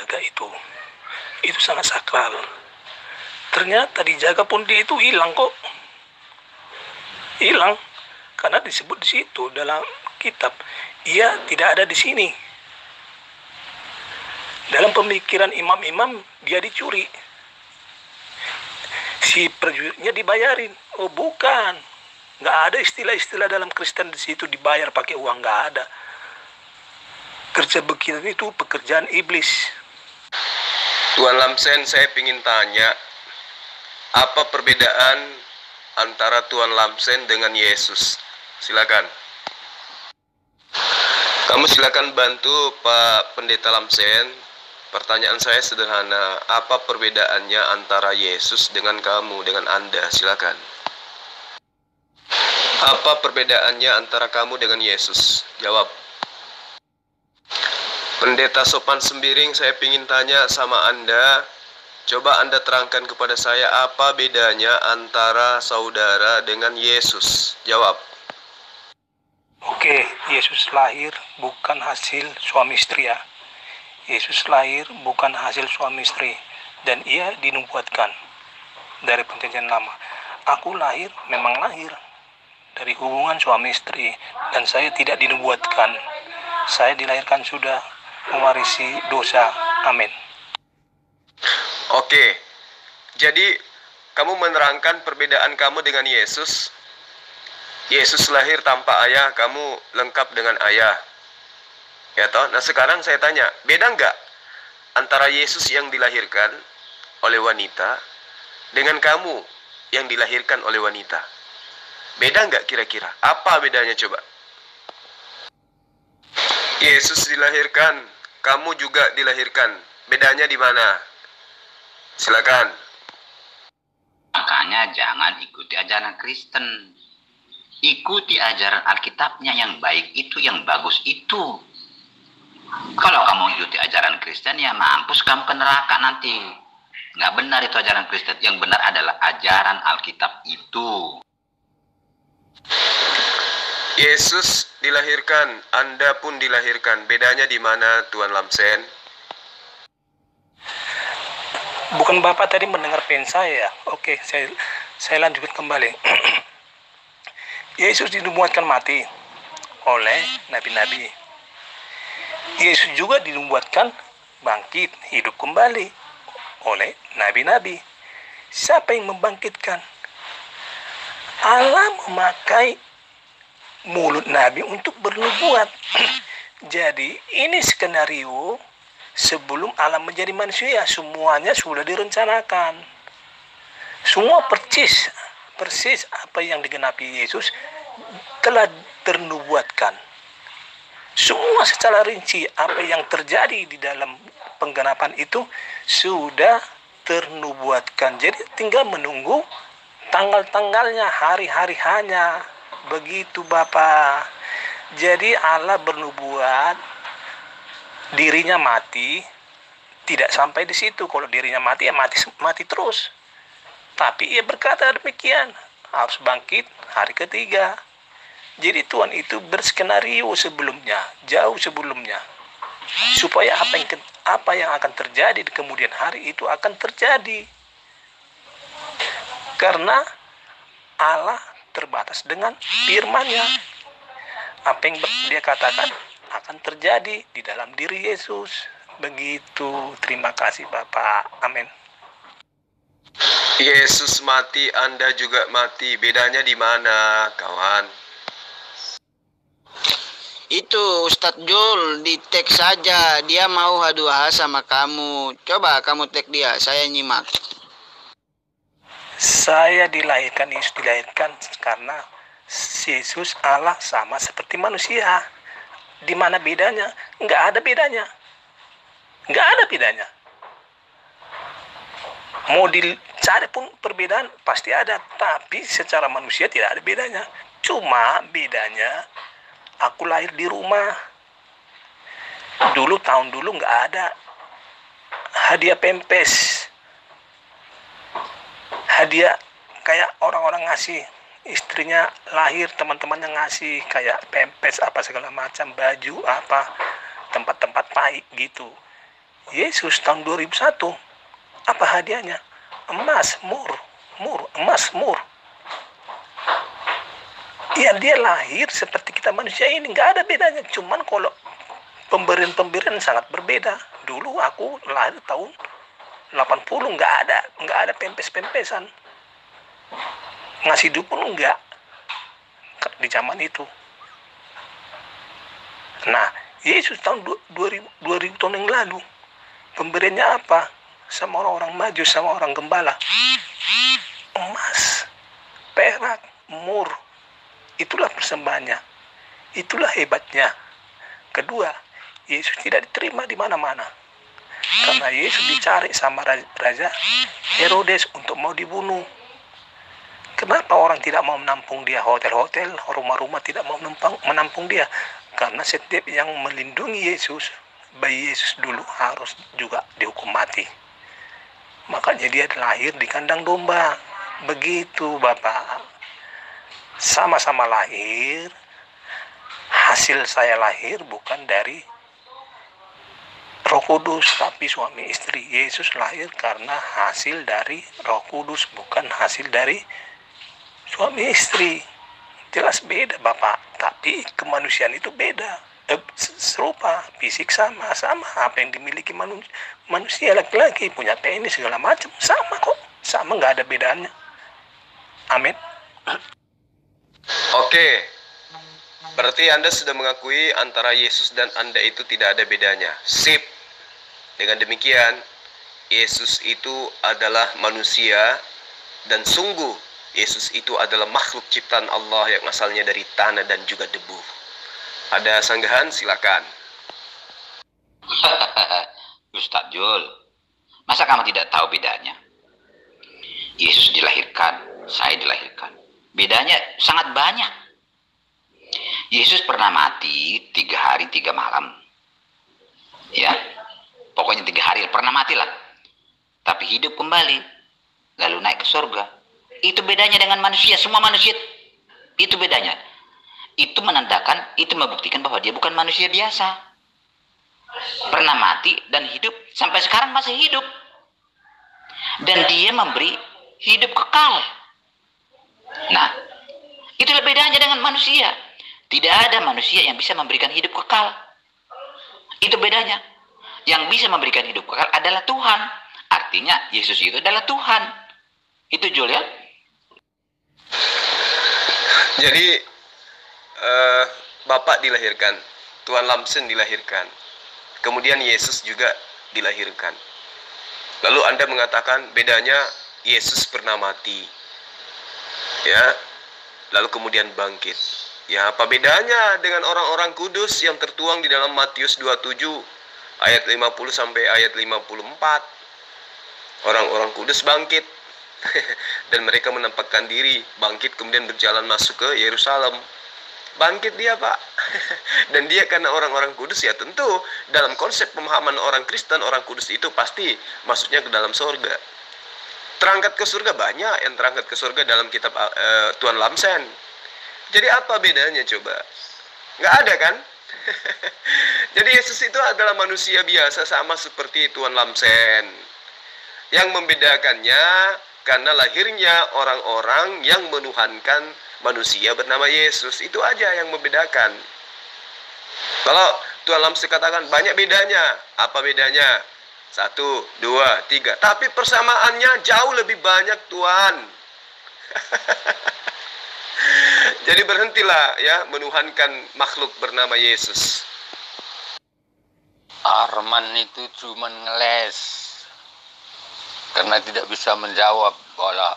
keluarga itu sangat sakral. Ternyata dijaga pun dia itu hilang kok. Hilang karena disebut di situ dalam kitab, ia tidak ada di sini. Dalam pemikiran imam-imam dia dicuri. Si prajuritnya dibayarin. Oh bukan, nggak ada istilah-istilah dalam Kristen di situ dibayar pakai uang, nggak ada. Kerja begitu itu pekerjaan iblis. Tuan Lamsen, saya ingin tanya, apa perbedaan antara Tuan Lamsen dengan Yesus? Silakan. Kamu silakan bantu Pak Pendeta Lamsen. Pertanyaan saya sederhana, apa perbedaannya antara Yesus dengan kamu, dengan Anda? Silakan. Apa perbedaannya antara kamu dengan Yesus? Jawab. Pendeta Sopan Sembiring, saya ingin tanya sama Anda. Coba Anda terangkan kepada saya apa bedanya antara saudara dengan Yesus. Jawab. Oke, Yesus lahir bukan hasil suami istri ya. Yesus lahir bukan hasil suami istri, dan ia dinubuatkan dari perjanjian lama. Aku lahir memang lahir dari hubungan suami istri, dan saya tidak dinubuatkan. Saya dilahirkan sudah mewarisi dosa. Amin. Oke, jadi kamu menerangkan perbedaan kamu dengan Yesus. Yesus lahir tanpa ayah, kamu lengkap dengan ayah. Ya toh? Nah sekarang saya tanya, beda nggak antara Yesus yang dilahirkan oleh wanita dengan kamu yang dilahirkan oleh wanita? Beda nggak kira-kira? Apa bedanya coba? Yesus dilahirkan, kamu juga dilahirkan. Bedanya di mana? Silakan. Makanya jangan ikuti ajaran Kristen. Ikuti ajaran Alkitabnya, yang baik itu, yang bagus itu. Kalau kamu ikuti ajaran Kristen, ya mampus kamu ke neraka nanti. Nggak benar itu ajaran Kristen. Yang benar adalah ajaran Alkitab itu. Yesus dilahirkan, Anda pun dilahirkan. Bedanya di mana, Tuan Lamsen? Bukan Bapak tadi mendengar pen saya ya? Oke, saya lanjutkan kembali. Yesus dinubuatkan mati oleh nabi-nabi. Yesus juga dinubuatkan bangkit hidup kembali oleh nabi-nabi. Siapa yang membangkitkan? Allah memakai mulut nabi untuk bernubuat. Jadi ini skenario sebelum Allah menjadi manusia, semuanya sudah direncanakan. Semua persis apa yang digenapi Yesus telah ternubuatkan. Semua secara rinci apa yang terjadi di dalam penggenapan itu sudah ternubuatkan. Jadi tinggal menunggu tanggal-tanggalnya, hari-harinya. Begitu Bapak. Jadi Allah bernubuat, dirinya mati, tidak sampai di situ. Kalau dirinya mati, ya mati terus. Tapi ia berkata demikian, harus bangkit hari ketiga. Jadi Tuhan itu berskenario sebelumnya, jauh sebelumnya, supaya apa yang akan terjadi di kemudian hari itu akan terjadi. Karena Allah terbatas dengan firman-Nya. Apa yang dia katakan akan terjadi di dalam diri Yesus. Begitu. Terima kasih Bapak. Amin. Yesus mati, Anda juga mati. Bedanya di mana, kawan? Itu Ustadz Jul, di tag saja. Dia mau adu-adu sama kamu. Coba kamu tag dia, saya nyimak. Yesus dilahirkan karena Yesus Allah sama seperti manusia. Di mana bedanya? Nggak ada bedanya. Nggak ada bedanya. Mau dicari pun perbedaan pasti ada. Tapi secara manusia tidak ada bedanya. Cuma bedanya, aku lahir di rumah. Tahun dulu nggak ada hadiah pempes. Hadiah kayak orang-orang ngasih. Istrinya lahir, teman-temannya ngasih kayak pempes apa segala macam, baju apa, tempat-tempat baik gitu. Yesus tahun 2001. Apa hadiahnya? Emas, emas, mur. Ya, dia lahir seperti kita manusia ini, nggak ada bedanya. Cuman kalau pemberian sangat berbeda. Dulu aku lahir tahun 80, nggak ada pempes-pempesan. Ngasih dukun enggak di zaman itu. Nah, Yesus tahun 2000 tahun yang lalu, pemberiannya apa? Sama orang-orang maju, sama orang gembala. Emas, perak, mur. Itulah persembahannya. Itulah hebatnya. Kedua, Yesus tidak diterima di mana-mana. Karena Yesus dicari sama Raja Herodes untuk mau dibunuh. Kenapa orang tidak mau menampung dia? Hotel-hotel, rumah-rumah tidak mau menampung dia. Karena setiap yang melindungi Yesus, bayi Yesus dulu harus juga dihukum mati. Makanya dia lahir di kandang domba. Begitu Bapak. Sama-sama lahir. Hasil saya lahir bukan dari Roh Kudus, tapi suami istri. Yesus lahir karena hasil dari Roh Kudus, bukan hasil dari suami istri. Jelas beda Bapak, tapi kemanusiaan itu beda. Serupa, fisik sama apa yang dimiliki manusia laki-laki, punya penis segala macam, sama kok, sama, nggak ada bedanya. Amin. Oke, berarti Anda sudah mengakui antara Yesus dan Anda itu tidak ada bedanya. Sip. Dengan demikian, Yesus itu adalah manusia, dan sungguh Yesus itu adalah makhluk ciptaan Allah yang asalnya dari tanah dan juga debu. Ada sanggahan? Silakan. Ustadz Jul, masa kamu tidak tahu bedanya? Yesus dilahirkan, saya dilahirkan. Bedanya sangat banyak. Yesus pernah mati 3 hari 3 malam. Ya, pokoknya 3 hari pernah mati lah. Tapi hidup kembali, lalu naik ke surga. Itu bedanya dengan manusia, semua manusia. Itu bedanya. Itu menandakan, itu membuktikan bahwa dia bukan manusia biasa. Pernah mati dan hidup, sampai sekarang masih hidup. Dan dia memberi hidup kekal. Nah, itulah bedanya dengan manusia. Tidak ada manusia yang bisa memberikan hidup kekal. Itu bedanya. Yang bisa memberikan hidup kekal adalah Tuhan. Artinya Yesus itu adalah Tuhan. Itu Jul ya. Jadi Bapak dilahirkan, Tuan Lamsen dilahirkan, kemudian Yesus juga dilahirkan. Lalu Anda mengatakan bedanya Yesus pernah mati, ya, lalu kemudian bangkit. Ya, apa bedanya dengan orang-orang kudus yang tertuang di dalam Matius 27 ayat 50 sampai ayat 54? Orang-orang kudus bangkit dan mereka menampakkan diri, bangkit kemudian berjalan masuk ke Yerusalem. Bangkit dia Pak. Dan dia karena orang-orang kudus, ya tentu dalam konsep pemahaman orang Kristen, orang kudus itu pasti masuknya ke dalam surga. Terangkat ke surga banyak yang terangkat ke surga dalam kitab Tuan Lamsen. Jadi apa bedanya coba? Nggak ada kan? Jadi Yesus itu adalah manusia biasa sama seperti Tuan Lamsen. Yang membedakannya karena lahirnya orang-orang yang menuhankan manusia bernama Yesus. Itu aja yang membedakan. Kalau Tuan Lamsen katakan banyak bedanya. Apa bedanya? 1, 2, 3. Tapi persamaannya jauh lebih banyak Tuan. Jadi berhentilah ya menuhankan makhluk bernama Yesus. Arman itu cuma ngeles karena tidak bisa menjawab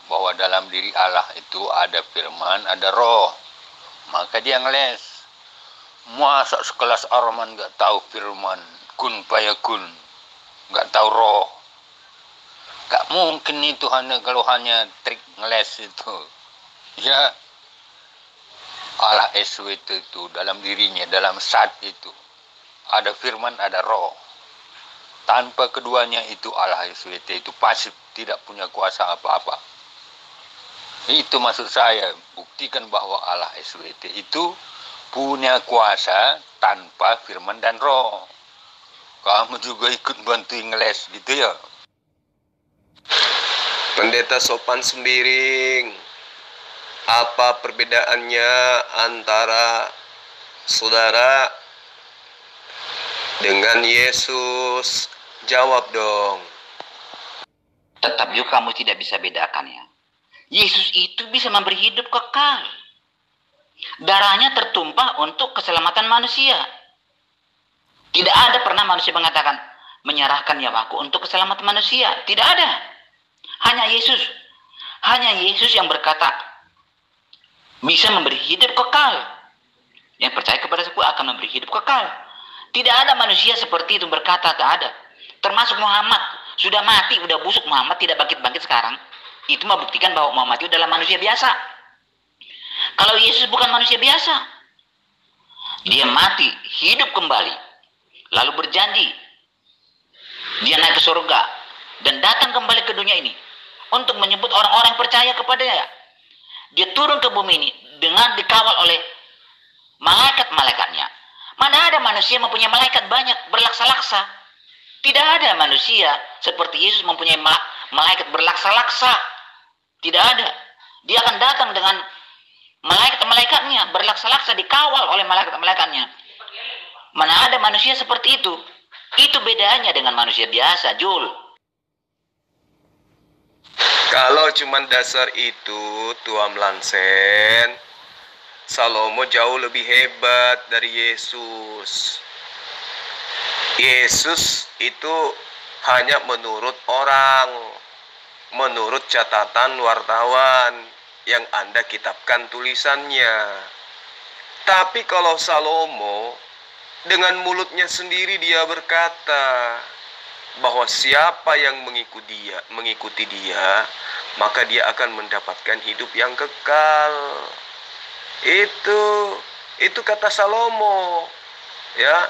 bahwa dalam diri Allah itu ada firman, ada roh. Maka dia ngeles. Masa sekelas Arman nggak tahu firman, kun fayakun, nggak tahu roh. Nggak mungkin itu kalau hanya trik ngeles itu. Ya, Allah SWT itu dalam dirinya, dalam saat itu ada firman, ada roh. Tanpa keduanya itu Allah SWT itu pasif, tidak punya kuasa apa-apa. Itu maksud saya, buktikan bahwa Allah SWT itu punya kuasa tanpa firman dan roh. Kamu juga ikut bantuin ngeles gitu ya? Pendeta Sopan Sembiring, apa perbedaannya antara saudara dengan Yesus? Jawab dong. Tetap juga kamu tidak bisa bedakan ya. Yesus itu bisa memberi hidup kekal. Darahnya tertumpah untuk keselamatan manusia. Tidak ada pernah manusia mengatakan, menyerahkan nyawaku untuk keselamatan manusia. Tidak ada. Hanya Yesus. Hanya Yesus yang berkata, bisa memberi hidup kekal. Yang percaya kepada aku akan memberi hidup kekal. Tidak ada manusia seperti itu berkata, tak ada. Termasuk Muhammad. Sudah mati, udah busuk, Muhammad tidak bangkit-bangkit sekarang. Itu membuktikan bahwa Muhammad itu adalah manusia biasa. Kalau Yesus bukan manusia biasa. Dia mati, hidup kembali. Lalu berjanji. Dia naik ke surga. Dan datang kembali ke dunia ini. Untuk menyebut orang-orang yang percaya kepadanya. Dia turun ke bumi ini dengan dikawal oleh malaikat-malaikatnya. Mana ada manusia mempunyai malaikat banyak berlaksa-laksa. Tidak ada manusia seperti Yesus mempunyai malaikat berlaksa-laksa. Tidak ada. Dia akan datang dengan malaikat-malaikatnya berlaksa-laksa dikawal oleh malaikat-malaikatnya. Mana ada manusia seperti itu. Itu bedanya dengan manusia biasa, Jul. Kalau cuman dasar itu, Tuan Lansen, Salomo jauh lebih hebat dari Yesus. Yesus itu hanya menurut orang, menurut catatan wartawan yang Anda kitabkan tulisannya. Tapi kalau Salomo, dengan mulutnya sendiri dia berkata bahwa siapa yang mengikuti dia, maka dia akan mendapatkan hidup yang kekal. Itu kata Salomo. Ya.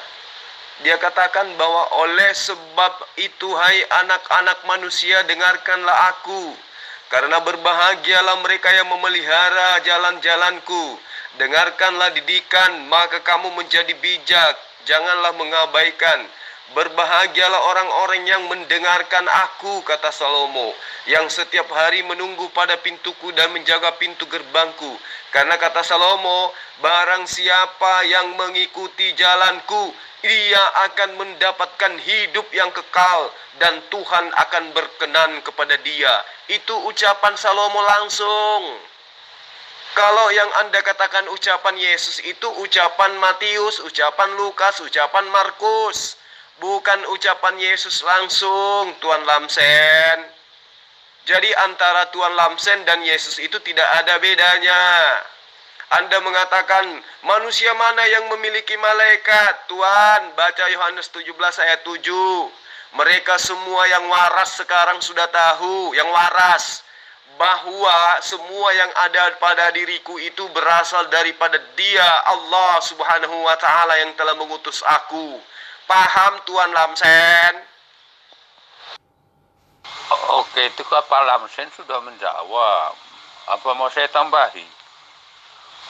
Dia katakan bahwa oleh sebab itu, hai anak-anak manusia, dengarkanlah aku. Karena berbahagialah mereka yang memelihara jalan-jalanku. Dengarkanlah didikan, maka kamu menjadi bijak. Janganlah mengabaikan. Berbahagialah orang-orang yang mendengarkan aku, kata Salomo, yang setiap hari menunggu pada pintuku dan menjaga pintu gerbangku. Karena kata Salomo, barang siapa yang mengikuti jalanku, ia akan mendapatkan hidup yang kekal dan Tuhan akan berkenan kepada dia. Itu ucapan Salomo langsung. Kalau yang Anda katakan ucapan Yesus itu ucapan Matius, ucapan Lukas, ucapan Markus. Bukan ucapan Yesus langsung, Tuan Lamsen. Jadi antara Tuan Lamsen dan Yesus itu tidak ada bedanya. Anda mengatakan, manusia mana yang memiliki malaikat? Tuhan, baca Yohanes 17 ayat 7. Mereka semua yang waras sekarang sudah tahu, yang waras, bahwa semua yang ada pada diriku itu berasal daripada Dia, Allah Subhanahu wa Ta'ala, yang telah mengutus aku. Paham, Tuan Lamsen? Oke, itu Pak Lamsen sudah menjawab. Apa mau saya tambahi?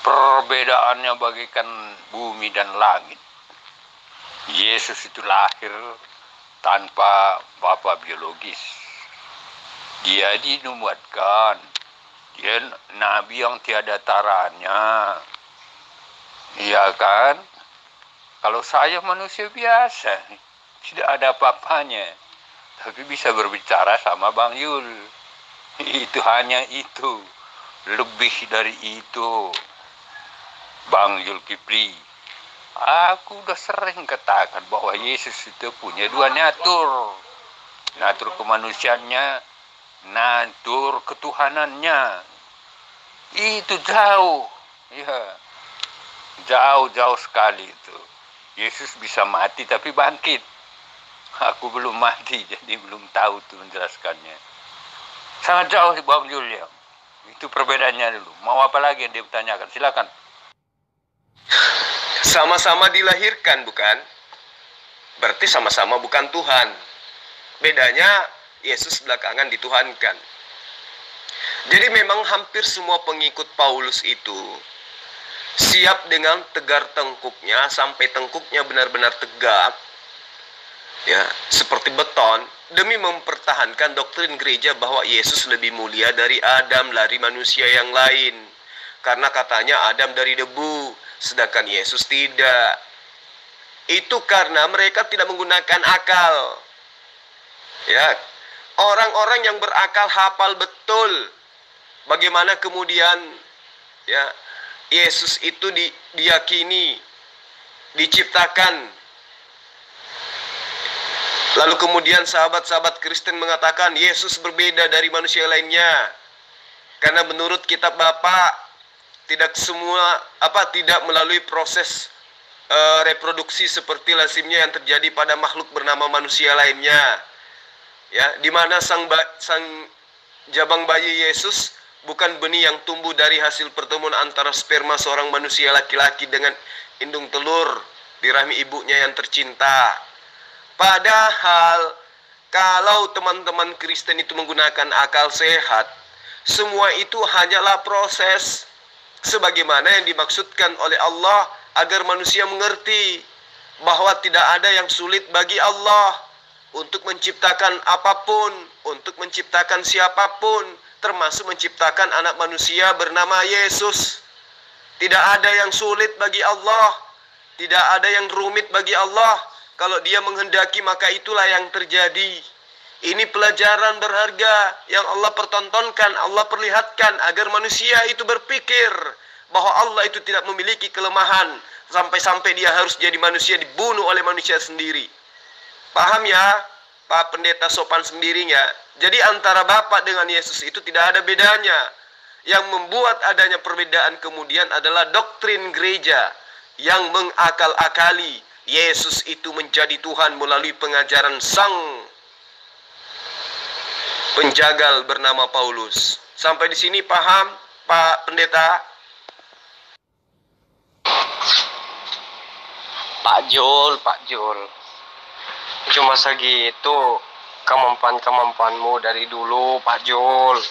Perbedaannya bagaikan bumi dan langit. Yesus itu lahir tanpa bapa biologis. Dia dinubuatkan. Dia nabi yang tiada taranya. Iya kan? Kalau saya manusia biasa, tidak ada apa-apanya. Tapi bisa berbicara sama Bang Yul. Itu hanya itu. Lebih dari itu. Bang Zulkifli, aku udah sering katakan bahwa Yesus itu punya dua natur. Natur kemanusiaannya, natur ketuhanannya. Itu jauh. Ya. Jauh-jauh sekali itu. Yesus bisa mati tapi bangkit. Aku belum mati, jadi belum tahu tuh menjelaskannya. Sangat jauh Bang Julia. Itu perbedaannya dulu. Mau apa lagi yang dia tanyakan? Silakan. Sama-sama dilahirkan, bukan? Berarti sama-sama bukan Tuhan. Bedanya Yesus belakangan dituhankan. Jadi memang hampir semua pengikut Paulus itu siap dengan tegar tengkuknya sampai tengkuknya benar-benar tegak ya, seperti beton, demi mempertahankan doktrin gereja bahwa Yesus lebih mulia dari Adam, dari manusia yang lain. Karena katanya Adam dari debu, sedangkan Yesus tidak. Itu karena mereka tidak menggunakan akal. Ya, orang-orang yang berakal hafal betul bagaimana kemudian ya Yesus itu diyakini, diciptakan. Lalu kemudian sahabat-sahabat Kristen mengatakan Yesus berbeda dari manusia lainnya. Karena menurut kitab Bapa tidak melalui proses reproduksi seperti lazimnya yang terjadi pada makhluk bernama manusia lainnya. Ya, di mana sang jabang bayi Yesus bukan benih yang tumbuh dari hasil pertemuan antara sperma seorang manusia laki-laki dengan indung telur di rahim ibunya yang tercinta. Padahal kalau teman-teman Kristen itu menggunakan akal sehat, semua itu hanyalah proses sebagaimana yang dimaksudkan oleh Allah agar manusia mengerti bahwa tidak ada yang sulit bagi Allah untuk menciptakan apapun, untuk menciptakan siapapun, termasuk menciptakan anak manusia bernama Yesus. Tidak ada yang sulit bagi Allah, tidak ada yang rumit bagi Allah. Kalau Dia menghendaki maka itulah yang terjadi. Ini pelajaran berharga yang Allah pertontonkan, Allah perlihatkan agar manusia itu berpikir bahwa Allah itu tidak memiliki kelemahan sampai-sampai Dia harus jadi manusia dibunuh oleh manusia sendiri. Paham ya, Pak Pendeta sopan sendirinya. Jadi antara Bapa dengan Yesus itu tidak ada bedanya. Yang membuat adanya perbedaan kemudian adalah doktrin gereja yang mengakal-akali Yesus itu menjadi Tuhan melalui pengajaran sang penjagal bernama Paulus. Sampai di sini paham, Pak Pendeta? Pak Jul. Cuma segitu kemampuan-kemampuanmu dari dulu, Pak Jul.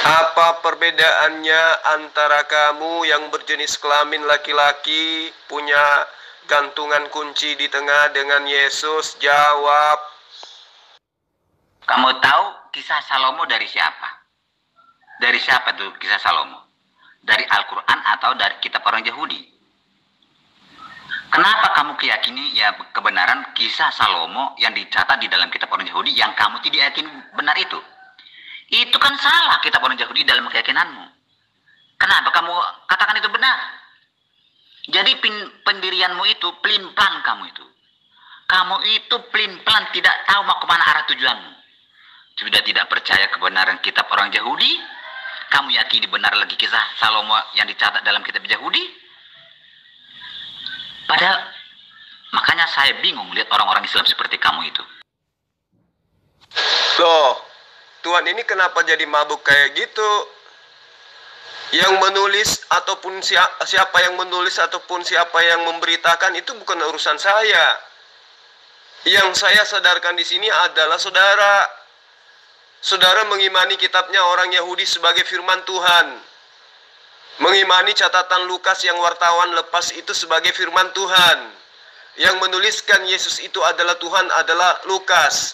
Apa perbedaannya antara kamu yang berjenis kelamin laki-laki, punya gantungan kunci di tengah dengan Yesus? Jawab. Kamu tahu kisah Salomo dari siapa? Dari siapa tuh kisah Salomo? Dari Al-Quran atau dari kitab orang Yahudi? Kenapa kamu keyakini ya kebenaran kisah Salomo yang dicatat di dalam kitab orang Yahudi yang kamu tidak yakin benar itu? Itu kan salah kitab orang Yahudi dalam keyakinanmu. Kenapa kamu katakan itu benar? Jadi pendirianmu itu pelin-pelan kamu itu. Kamu itu pelin-pelan tidak tahu mau kemana arah tujuanmu. Sudah tidak percaya kebenaran kitab orang Yahudi? Kamu yakini benar lagi kisah Salomo yang dicatat dalam kitab Yahudi? Padahal makanya saya bingung lihat orang-orang Islam seperti kamu itu. Loh, Tuhan ini kenapa jadi mabuk kayak gitu? Yang menulis ataupun siapa yang menulis ataupun siapa yang memberitakan itu bukan urusan saya. Yang saya sadarkan di sini adalah saudara mengimani kitabnya orang Yahudi sebagai firman Tuhan. Mengimani catatan Lukas yang wartawan lepas itu sebagai firman Tuhan. Yang menuliskan Yesus itu adalah Tuhan adalah Lukas.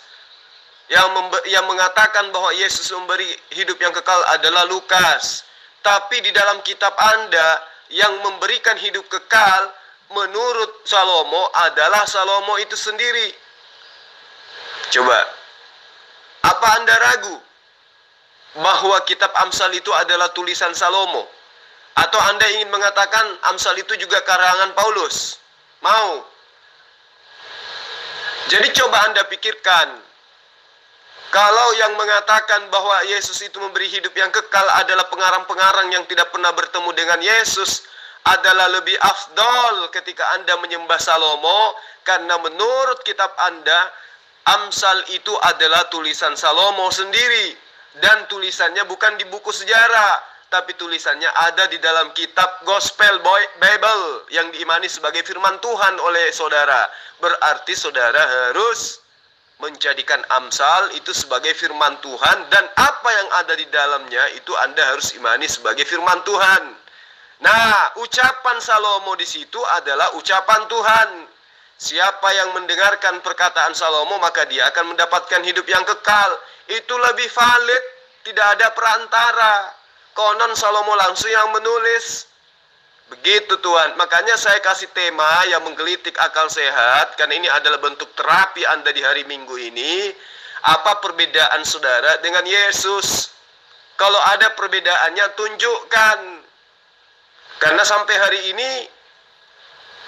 Yang mengatakan bahwa Yesus memberi hidup yang kekal adalah Lukas. Tapi di dalam kitab Anda yang memberikan hidup kekal menurut Salomo adalah Salomo itu sendiri. Coba, apa Anda ragu bahwa kitab Amsal itu adalah tulisan Salomo? Atau Anda ingin mengatakan Amsal itu juga karangan Paulus? Mau? Jadi coba Anda pikirkan. Kalau yang mengatakan bahwa Yesus itu memberi hidup yang kekal adalah pengarang-pengarang yang tidak pernah bertemu dengan Yesus, adalah lebih afdol ketika Anda menyembah Salomo, karena menurut kitab Anda, Amsal itu adalah tulisan Salomo sendiri. Dan tulisannya bukan di buku sejarah, tapi tulisannya ada di dalam kitab Gospel Bible yang diimani sebagai firman Tuhan oleh saudara. Berarti saudara harus menjadikan Amsal itu sebagai firman Tuhan, dan apa yang ada di dalamnya itu Anda harus imani sebagai firman Tuhan. Nah, ucapan Salomo di situ adalah ucapan Tuhan. Siapa yang mendengarkan perkataan Salomo, maka dia akan mendapatkan hidup yang kekal. Itu lebih valid, tidak ada perantara. Konon Salomo langsung yang menulis. Begitu Tuhan. Makanya saya kasih tema yang menggelitik akal sehat, karena ini adalah bentuk terapi Anda di hari Minggu ini. Apa perbedaan saudara dengan Yesus? Kalau ada perbedaannya, tunjukkan. Karena sampai hari ini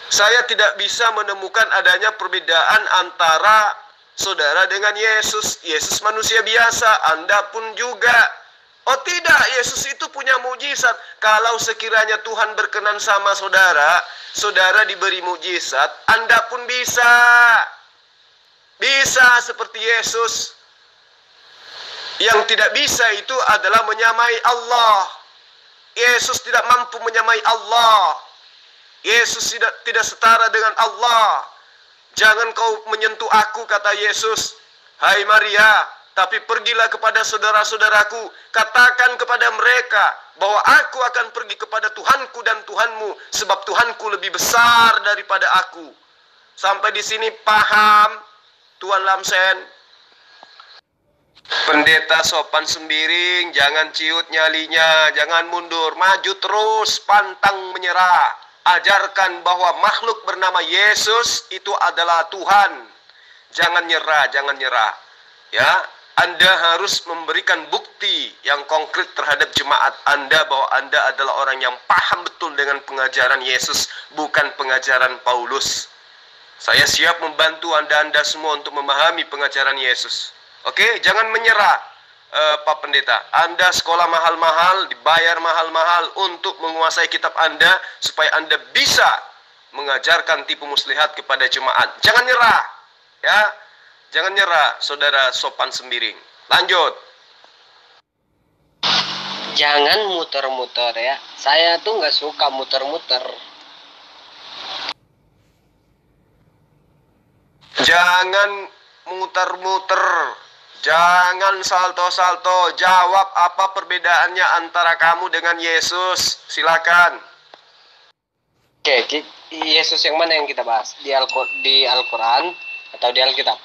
saya tidak bisa menemukan adanya perbedaan antara saudara dengan Yesus. Yesus manusia biasa, Anda pun juga. Oh tidak, Yesus itu punya mujizat. Kalau sekiranya Tuhan berkenan sama saudara, saudara diberi mujizat, Anda pun bisa. Bisa seperti Yesus. Yang tidak bisa itu adalah menyamai Allah. Yesus tidak mampu menyamai Allah. Yesus tidak setara dengan Allah. Jangan kau menyentuh aku, kata Yesus. Hai Maria, tapi pergilah kepada saudara-saudaraku. Katakan kepada mereka bahwa aku akan pergi kepada Tuhanku dan Tuhanmu, sebab Tuhanku lebih besar daripada aku. Sampai di sini paham, Tuan Lamsen? Pendeta sopan sembiring, jangan ciut nyalinya, jangan mundur, maju terus, pantang menyerah. Ajarkan bahwa makhluk bernama Yesus itu adalah Tuhan. Jangan nyerah, jangan nyerah. Ya, Anda harus memberikan bukti yang konkret terhadap jemaat Anda bahwa Anda adalah orang yang paham betul dengan pengajaran Yesus, bukan pengajaran Paulus. Saya siap membantu Anda semua untuk memahami pengajaran Yesus. Oke, jangan menyerah, Pak Pendeta. Anda sekolah mahal-mahal, dibayar mahal-mahal untuk menguasai kitab Anda, supaya Anda bisa mengajarkan tipu muslihat kepada jemaat. Jangan nyerah, ya. Jangan nyerah, saudara sopan sembiring. Lanjut. Jangan muter-muter ya. Saya tuh nggak suka muter-muter. Jangan muter-muter. Jangan salto-salto. Jawab apa perbedaannya antara kamu dengan Yesus. Silakan. Oke, Yesus yang mana yang kita bahas? Di Al-Quran atau di Alkitab?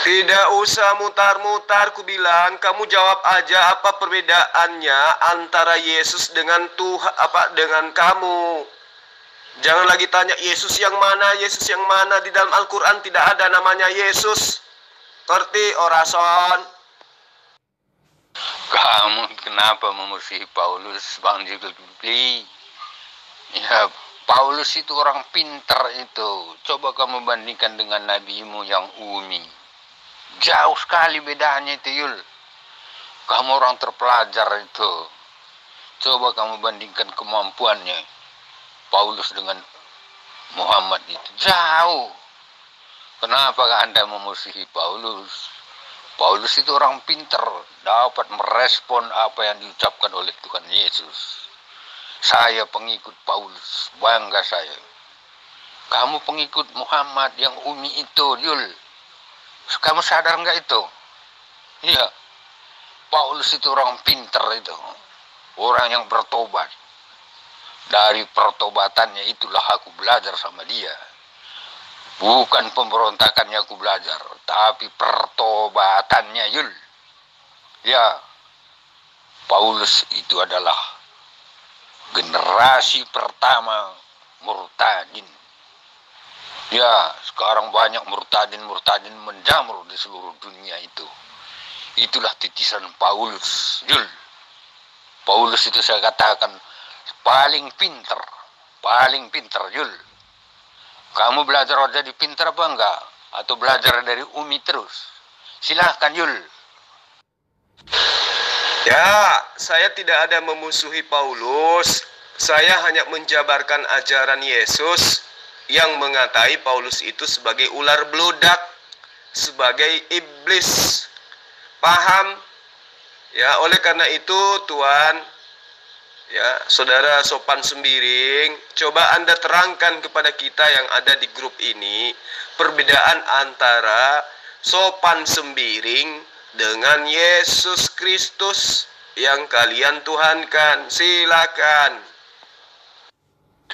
Tidak usah mutar-mutar, ku bilang. Kamu jawab aja apa perbedaannya antara Yesus dengan Tuhan, dengan kamu. Jangan lagi tanya Yesus yang mana, Yesus yang mana. Di dalam Al-Quran tidak ada namanya Yesus. Ngerti, orason? Kamu kenapa memusuhi Paulus, Bang Zulkifli? Ya, Paulus itu orang pintar itu. Coba kamu bandingkan dengan nabimu yang umi. Jauh sekali bedanya itu, Yul. Kamu orang terpelajar itu. Coba kamu bandingkan kemampuannya Paulus dengan Muhammad itu. Jauh. Kenapa Anda memusuhi Paulus? Paulus itu orang pintar, dapat merespon apa yang diucapkan oleh Tuhan Yesus. Saya pengikut Paulus, bangga saya. Kamu pengikut Muhammad yang umi itu, Yul. Kamu sadar nggak itu? Iya. Paulus itu orang pintar itu. Orang yang bertobat. Dari pertobatannya itulah aku belajar sama dia. Bukan pemberontakannya aku belajar, tapi pertobatannya, Yul. Ya, Paulus itu adalah generasi pertama murtadin. Ya, sekarang banyak murtadin menjamur di seluruh dunia itu. Itulah titisan Paulus, Yul. Paulus itu saya katakan paling pintar, Yul. Kamu belajar jadi pintar apa enggak? Atau belajar dari umi terus? Silahkan, Yul. Ya, saya tidak ada memusuhi Paulus. Saya hanya menjabarkan ajaran Yesus yang mengatai Paulus itu sebagai ular beludak, sebagai iblis. Paham? Ya, oleh karena itu Tuhan, ya, saudara sopan sembiring, coba Anda terangkan kepada kita yang ada di grup ini perbedaan antara sopan sembiring dengan Yesus Kristus yang kalian tuhankan. Silakan.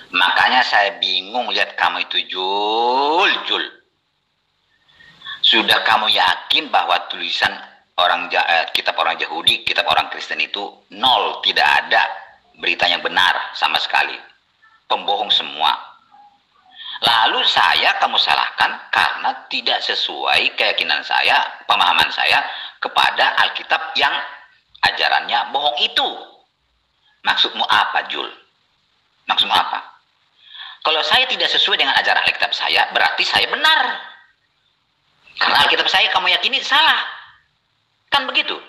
Makanya saya bingung lihat kamu itu, Jul. Sudah kamu yakin bahwa tulisan kitab orang Yahudi, kitab orang Kristen itu nol, tidak ada berita yang benar sama sekali. Pembohong semua. Lalu kamu salahkan karena tidak sesuai keyakinan saya, pemahaman saya kepada Alkitab yang ajarannya bohong itu. Maksudmu apa, Jul? Maksudmu apa? Kalau saya tidak sesuai dengan ajaran Alkitab saya, berarti saya benar. Karena Alkitab saya kamu yakini salah. Kan begitu?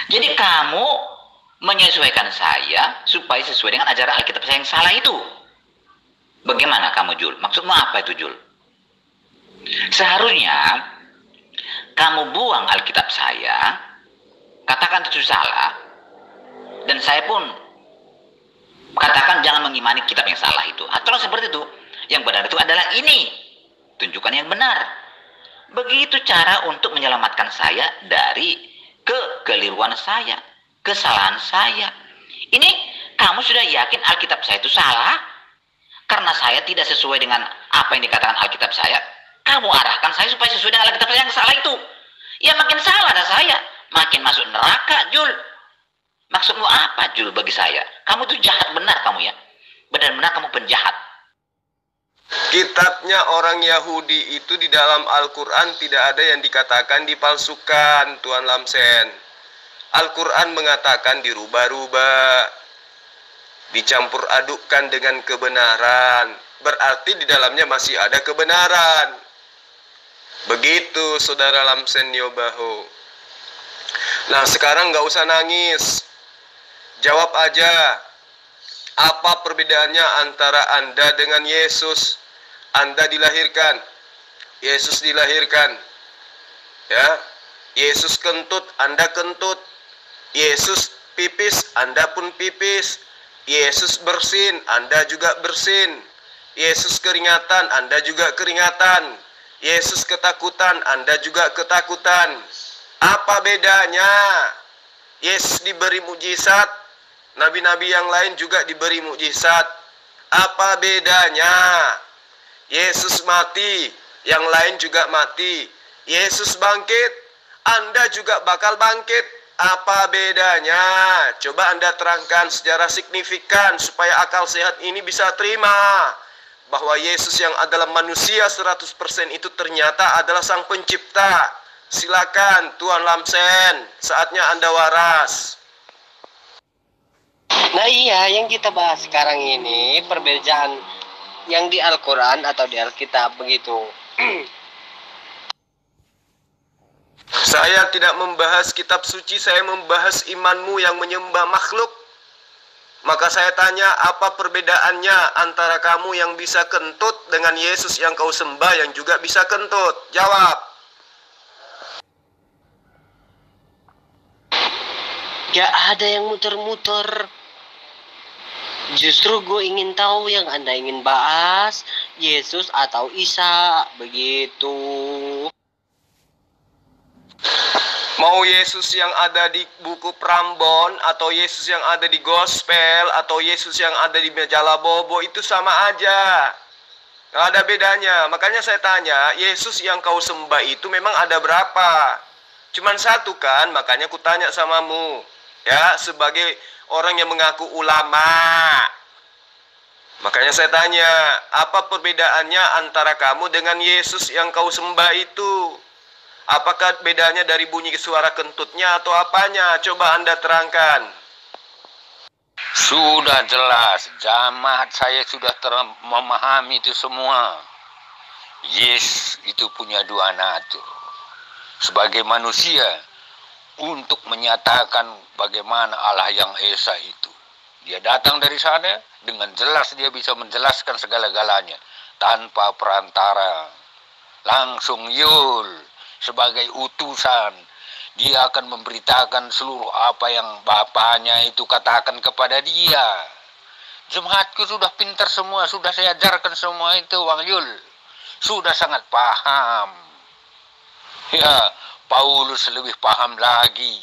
Jadi kamu menyesuaikan saya supaya sesuai dengan ajaran Alkitab saya yang salah itu. Bagaimana kamu, Jul? Maksudmu apa itu, Jul? Seharusnya kamu buang Alkitab saya, katakan itu salah, dan saya pun katakan jangan mengimani kitab yang salah itu. Atau seperti itu. Yang benar itu adalah ini. Tunjukkan yang benar. Begitu cara untuk menyelamatkan saya dari kekeliruan saya, kesalahan saya. Ini kamu sudah yakin Alkitab saya itu salah? Karena saya tidak sesuai dengan apa yang dikatakan Alkitab saya. Kamu arahkan saya supaya sesuai dengan Alkitab saya yang salah itu. Ya makin salah dah saya. Makin masuk neraka, Jul. Maksudmu apa, Jul, bagi saya? Kamu tuh jahat benar kamu ya. Benar-benar kamu penjahat. Kitabnya orang Yahudi itu di dalam Al-Quran tidak ada yang dikatakan dipalsukan, Tuan Lamsen. Al-Quran mengatakan dirubah-rubah, dicampur adukkan dengan kebenaran. Berarti di dalamnya masih ada kebenaran. Begitu, Saudara Lamsen Nyobaho. Nah, sekarang nggak usah nangis. Jawab aja, apa perbedaannya antara Anda dengan Yesus? Anda dilahirkan, Yesus dilahirkan. Ya, Yesus kentut, Anda kentut. Yesus pipis, Anda pun pipis. Yesus bersin, Anda juga bersin. Yesus keringatan, Anda juga keringatan. Yesus ketakutan, Anda juga ketakutan. Apa bedanya? Yesus diberi mukjizat, nabi-nabi yang lain juga diberi mukjizat. Apa bedanya? Yesus mati, yang lain juga mati. Yesus bangkit, Anda juga bakal bangkit. Apa bedanya? Coba Anda terangkan secara signifikan supaya akal sehat ini bisa terima bahwa Yesus yang adalah manusia 100% itu ternyata adalah sang pencipta. Silakan Tuan Lamsen, saatnya Anda waras. Nah iya, yang kita bahas sekarang ini perbedaan yang di Al-Quran atau di Alkitab begitu. Saya tidak membahas kitab suci, saya membahas imanmu yang menyembah makhluk. Maka saya tanya, apa perbedaannya antara kamu yang bisa kentut dengan Yesus yang kau sembah yang juga bisa kentut? Jawab. Gak ada yang muter-muter. Justru gue ingin tahu yang Anda ingin bahas, Yesus atau Isa, begitu. Mau Yesus yang ada di buku Prambon, atau Yesus yang ada di Gospel, atau Yesus yang ada di majalah Bobo, itu sama aja. Gak ada bedanya. Makanya saya tanya, Yesus yang kau sembah itu memang ada berapa? Cuman satu kan, makanya ku tanya samamu. Ya, sebagai orang yang mengaku ulama. Makanya saya tanya, apa perbedaannya antara kamu dengan Yesus yang kau sembah itu? Apakah bedanya dari bunyi suara kentutnya atau apanya? Coba Anda terangkan. Sudah jelas, jamaat saya sudah memahami itu semua. Yesus itu punya dua natur. Sebagai manusia, untuk menyatakan bagaimana Allah yang Esa itu. Dia datang dari sana, dengan jelas dia bisa menjelaskan segala-galanya. Tanpa perantara. Langsung Yul, sebagai utusan. Dia akan memberitakan seluruh apa yang bapaknya itu katakan kepada dia. Jemaatku sudah pintar semua, sudah saya ajarkan semua itu, Wang Yul. Sudah sangat paham. Ya, Paulus lebih paham lagi,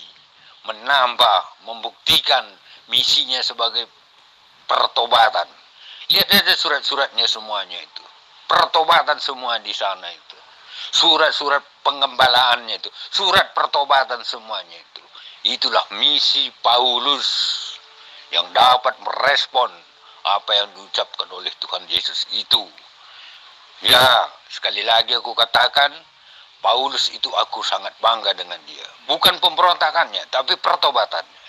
menambah, membuktikan misinya sebagai pertobatan. Lihat aja surat-suratnya semuanya itu. Pertobatan semua di sana itu. Surat-surat pengembalaannya itu. Surat pertobatan semuanya itu. Itulah misi Paulus yang dapat merespon apa yang diucapkan oleh Tuhan Yesus itu. Ya, sekali lagi aku katakan, Paulus itu aku sangat bangga dengan dia. Bukan pemberontakannya, tapi pertobatannya.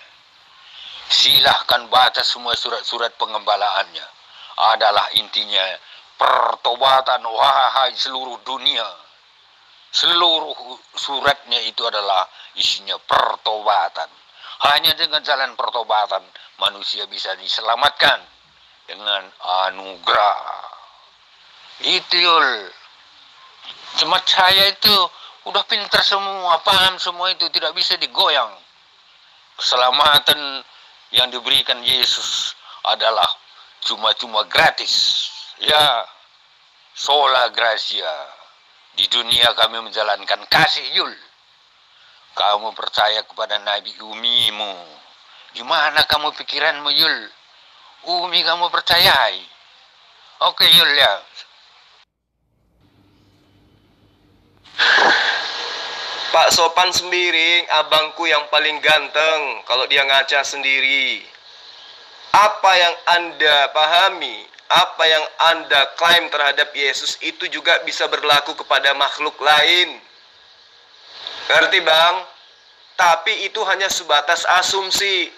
Silahkan baca semua surat-surat pengembalaannya. Adalah intinya pertobatan, wahai seluruh dunia. Seluruh suratnya itu adalah isinya pertobatan. Hanya dengan jalan pertobatan manusia bisa diselamatkan dengan anugerah. Itu Yul. Jemaat saya itu udah pintar semua, paham semua itu, tidak bisa digoyang. Keselamatan yang diberikan Yesus adalah cuma-cuma gratis. Ya, sola gracia. Di dunia kami menjalankan kasih Yul. Kamu percaya kepada Nabi Umimu. Gimana kamu pikiranmu Yul? Umi kamu percayai. Oke Yul ya. Pak Sopan Sembiring, abangku yang paling ganteng kalau dia ngaca sendiri. Apa yang Anda pahami, apa yang Anda klaim terhadap Yesus itu juga bisa berlaku kepada makhluk lain. Ngerti Bang? Tapi itu hanya sebatas asumsi.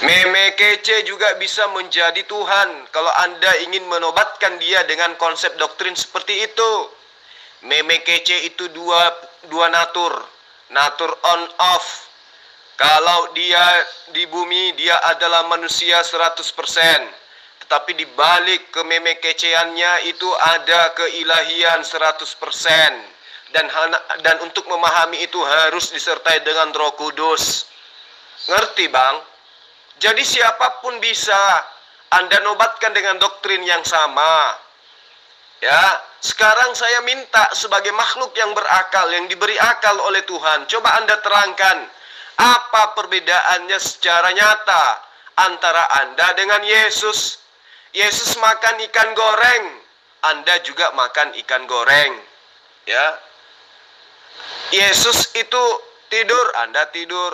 Meme kece juga bisa menjadi Tuhan kalau Anda ingin menobatkan dia dengan konsep doktrin seperti itu. Meme kece itu dua natur on off. Kalau dia di bumi dia adalah manusia 100%, tetapi di balik ke meme keceannya itu ada keilahian 100%. Dan untuk memahami itu harus disertai dengan Roh Kudus. Ngerti Bang? Jadi siapapun bisa Anda nobatkan dengan doktrin yang sama. Ya, sekarang saya minta sebagai makhluk yang berakal, yang diberi akal oleh Tuhan, coba Anda terangkan apa perbedaannya secara nyata antara Anda dengan Yesus. Yesus makan ikan goreng, Anda juga makan ikan goreng. Ya. Yesus itu tidur, Anda tidur.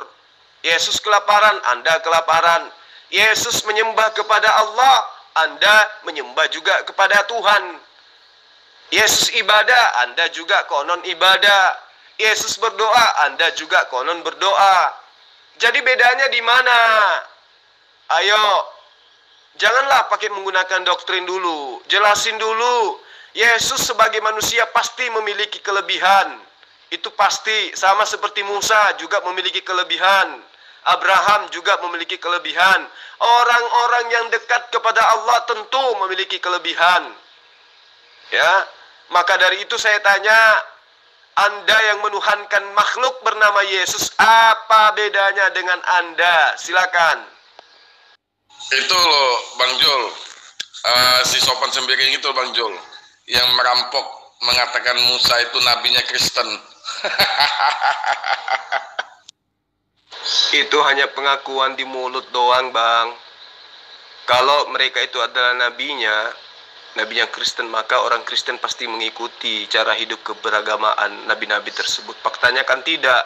Yesus kelaparan, Anda kelaparan. Yesus menyembah kepada Allah, Anda menyembah juga kepada Tuhan. Yesus ibadah, Anda juga konon ibadah. Yesus berdoa, Anda juga konon berdoa. Jadi bedanya di mana? Ayo, janganlah pakai menggunakan doktrin dulu. Jelasin dulu. Yesus sebagai manusia pasti memiliki kelebihan. Itu pasti, sama seperti Musa juga memiliki kelebihan. Abraham juga memiliki kelebihan. Orang-orang yang dekat kepada Allah tentu memiliki kelebihan. Ya, maka dari itu saya tanya, Anda yang menuhankan makhluk bernama Yesus, apa bedanya dengan Anda? Silakan. Itu loh Bang Jul, si Sopan Sembiring itu Bang Jul, yang merampok mengatakan Musa itu nabinya Kristen. Itu hanya pengakuan di mulut doang Bang. Kalau mereka itu adalah nabinya Kristen, maka orang Kristen pasti mengikuti cara hidup keberagamaan nabi-nabi tersebut. Faktanya kan tidak.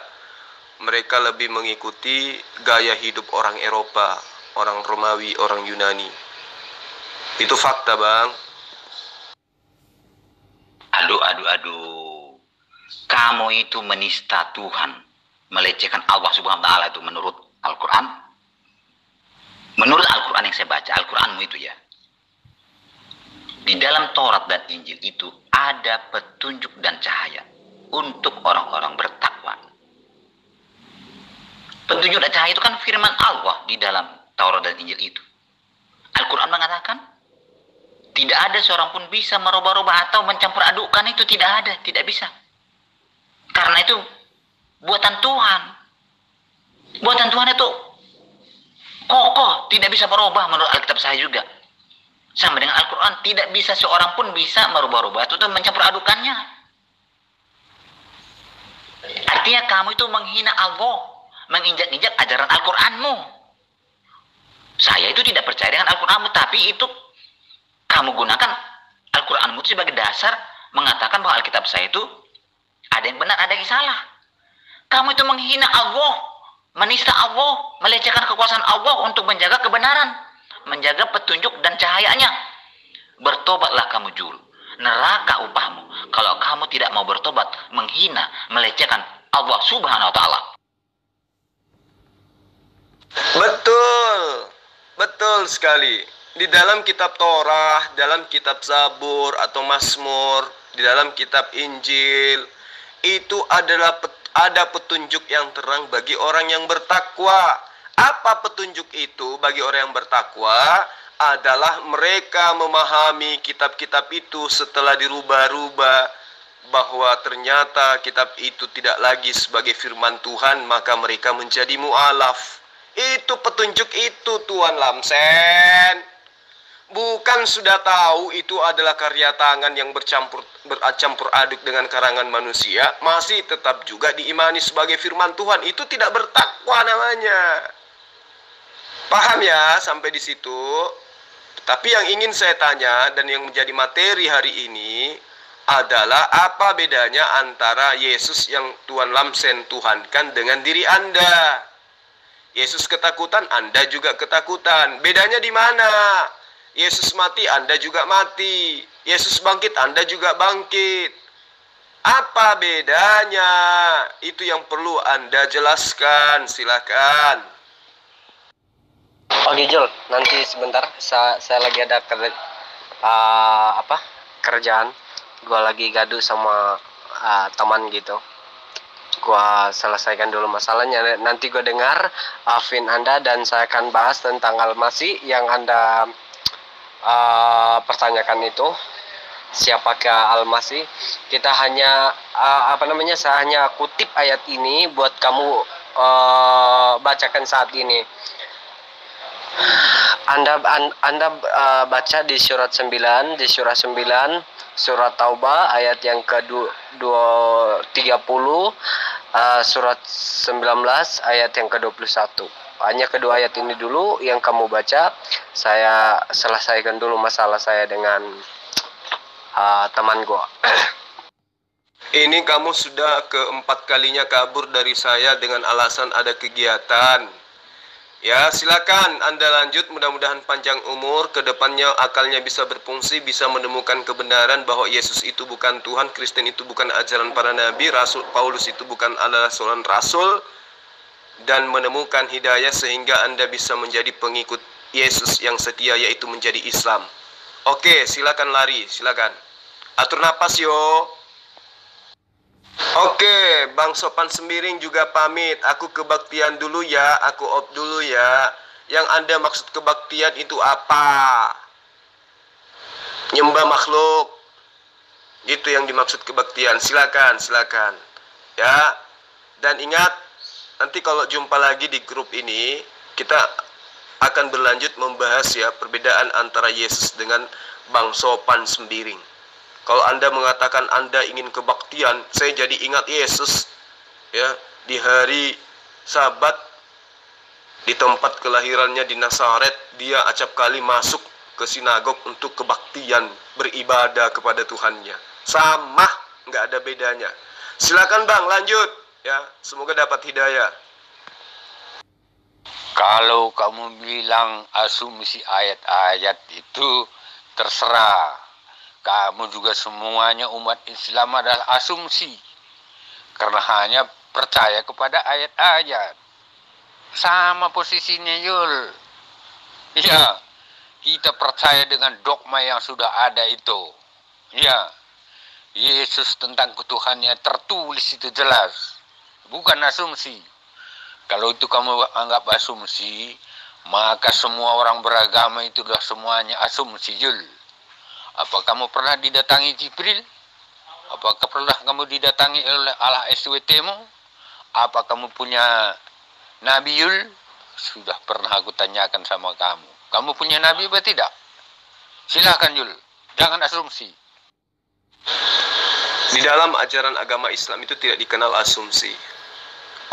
Mereka lebih mengikuti gaya hidup orang Eropa, orang Romawi, orang Yunani. Itu fakta Bang. Aduh. Kamu itu menista Tuhan, melecehkan Allah Subhanahu wa taala itu menurut Al-Qur'an. Menurut Al-Qur'an yang saya baca, Al-Qur'anmu itu ya. Di dalam Taurat dan Injil itu ada petunjuk dan cahaya untuk orang-orang bertakwa. Petunjuk dan cahaya itu kan firman Allah di dalam Taurat dan Injil itu. Al-Quran mengatakan tidak ada seorang pun bisa merubah-rubah atau mencampur adukkan itu, tidak ada, tidak bisa. Karena itu buatan Tuhan. Buatan Tuhan itu kokoh, tidak bisa berubah menurut Alkitab saya juga. Sama dengan Al-Quran, tidak bisa seorang pun bisa merubah-rubah itu mencampur adukannya. Artinya kamu itu menghina Allah, menginjak-injak ajaran Al-Quranmu. Saya itu tidak percaya dengan Al-Quranmu, tapi itu kamu gunakan Al-Quranmu itu sebagai dasar mengatakan bahwa Alkitab saya itu ada yang benar, ada yang salah. Kamu itu menghina Allah, menista Allah, melecehkan kekuasaan Allah untuk menjaga kebenaran, menjaga petunjuk dan cahayanya. Bertobatlah kamu Jul, neraka upahmu kalau kamu tidak mau bertobat, menghina, melecehkan Allah Subhanahu wa Ta'ala. Betul, betul sekali. Di dalam kitab Torah, dalam kitab Zabur atau Mazmur, di dalam kitab Injil, itu adalah ada petunjuk yang terang bagi orang yang bertakwa. Apa petunjuk itu bagi orang yang bertakwa? Adalah mereka memahami kitab-kitab itu setelah dirubah-rubah, bahwa ternyata kitab itu tidak lagi sebagai firman Tuhan, maka mereka menjadi mu'alaf. Itu petunjuk itu, Tuan Lamsen. Bukan sudah tahu itu adalah karya tangan yang bercampur aduk dengan karangan manusia, masih tetap juga diimani sebagai firman Tuhan. Itu tidak bertakwa namanya. Paham ya sampai di situ? Tapi yang ingin saya tanya dan yang menjadi materi hari ini adalah apa bedanya antara Yesus yang Tuan Lamsen tuhankan dengan diri Anda? Yesus ketakutan, Anda juga ketakutan. Bedanya di mana? Yesus mati, Anda juga mati. Yesus bangkit, Anda juga bangkit. Apa bedanya? Itu yang perlu Anda jelaskan. Silakan. Oke Jul, nanti sebentar saya lagi ada kerjaan. Gua lagi gaduh sama teman gitu. Gua selesaikan dulu masalahnya. Nanti gua dengar Afin Anda dan saya akan bahas tentang Al-Masih yang Anda pertanyakan itu. Siapakah Al-Masih? Kita hanya saya hanya kutip ayat ini buat kamu bacakan saat ini. Anda baca di surat 9, surat Taubah ayat yang ke-30, surat 19 ayat yang ke-21. Hanya kedua ayat ini dulu yang kamu baca. Saya selesaikan dulu masalah saya dengan teman gua. Ini kamu sudah keempat kalinya kabur dari saya dengan alasan ada kegiatan. Ya, silakan Anda lanjut. Mudah-mudahan panjang umur, kedepannya akalnya bisa berfungsi, bisa menemukan kebenaran bahwa Yesus itu bukan Tuhan, Kristen itu bukan ajaran para nabi, Rasul Paulus itu bukan adalah seorang rasul, dan menemukan hidayah sehingga Anda bisa menjadi pengikut Yesus yang setia, yaitu menjadi Islam. Oke, silakan lari, silakan. Atur napas yo. Oke, Bang Sopan Sembiring juga pamit. Aku kebaktian dulu ya, aku off dulu ya. Yang Anda maksud kebaktian itu apa? Nyembah makhluk. Itu yang dimaksud kebaktian. Silakan, silakan. Ya. Dan ingat, nanti kalau jumpa lagi di grup ini, kita akan berlanjut membahas ya perbedaan antara Yesus dengan Bang Sopan Sembiring. Kalau Anda mengatakan Anda ingin kebaktian, saya jadi ingat Yesus ya, di hari Sabat di tempat kelahirannya di Nazaret, dia acap kali masuk ke sinagog untuk kebaktian, beribadah kepada Tuhannya. Sama, nggak ada bedanya. Silakan Bang, lanjut ya. Semoga dapat hidayah. Kalau kamu bilang asumsi ayat-ayat itu terserah. Kamu juga semuanya umat Islam adalah asumsi. Karena hanya percaya kepada ayat-ayat. Sama posisinya Yul. Ya, kita percaya dengan dogma yang sudah ada itu. Ya, Yesus tentang ketuhannya tertulis itu jelas. Bukan asumsi. Kalau itu kamu anggap asumsi, maka semua orang beragama itu adalah semuanya asumsi Yul. Apa kamu pernah didatangi Jibril? Apakah pernah kamu didatangi oleh Allah SWT-mu? Apa kamu punya Nabi Yul? Sudah pernah aku tanyakan sama kamu. Kamu punya Nabi atau tidak? Silakan Yul, jangan asumsi. Di dalam ajaran agama Islam itu tidak dikenal asumsi.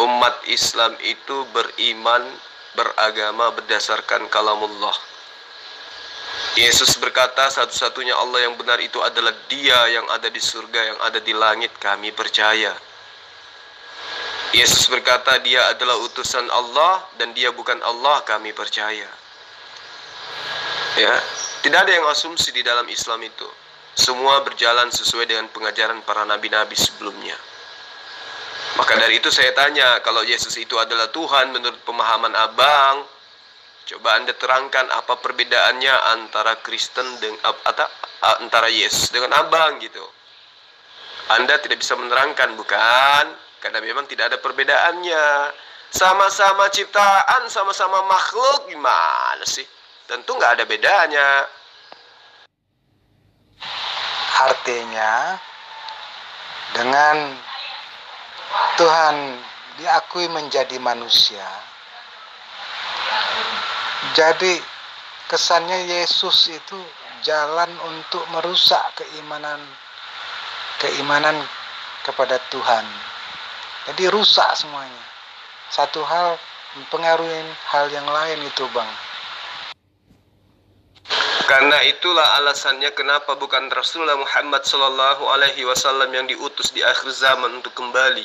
Umat Islam itu beriman beragama berdasarkan kalamullah. Yesus berkata, satu-satunya Allah yang benar itu adalah Dia yang ada di surga, yang ada di langit, kami percaya. Yesus berkata, Dia adalah utusan Allah dan Dia bukan Allah, kami percaya. Ya, tidak ada yang asumsi di dalam Islam itu. Semua berjalan sesuai dengan pengajaran para nabi-nabi sebelumnya. Maka dari itu saya tanya, kalau Yesus itu adalah Tuhan menurut pemahaman abang, coba Anda terangkan apa perbedaannya antara Kristen dengan antara Yesus dengan abang gitu. Anda tidak bisa menerangkan, bukan? Karena memang tidak ada perbedaannya. Sama-sama ciptaan, sama-sama makhluk, gimana sih? Tentu nggak ada bedanya. Artinya, dengan Tuhan diakui menjadi manusia, jadi kesannya Yesus itu jalan untuk merusak keimanan kepada Tuhan. Jadi rusak semuanya. Satu hal mempengaruhi hal yang lain itu, Bang. Karena itulah alasannya kenapa bukan Rasulullah Muhammad SAW yang diutus di akhir zaman untuk kembali.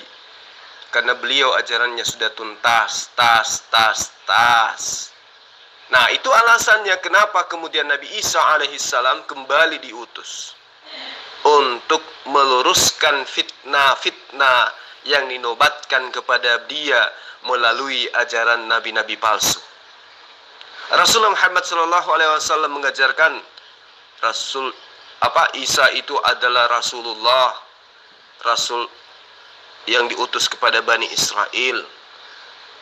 Karena beliau ajarannya sudah tuntas, tas. Nah, itu alasannya kenapa kemudian Nabi Isa alaihissalam kembali diutus. Untuk meluruskan fitnah-fitnah yang dinobatkan kepada dia melalui ajaran nabi-nabi palsu. Rasulullah Muhammad SAW mengajarkan Isa itu adalah Rasulullah, Rasul yang diutus kepada Bani Israel.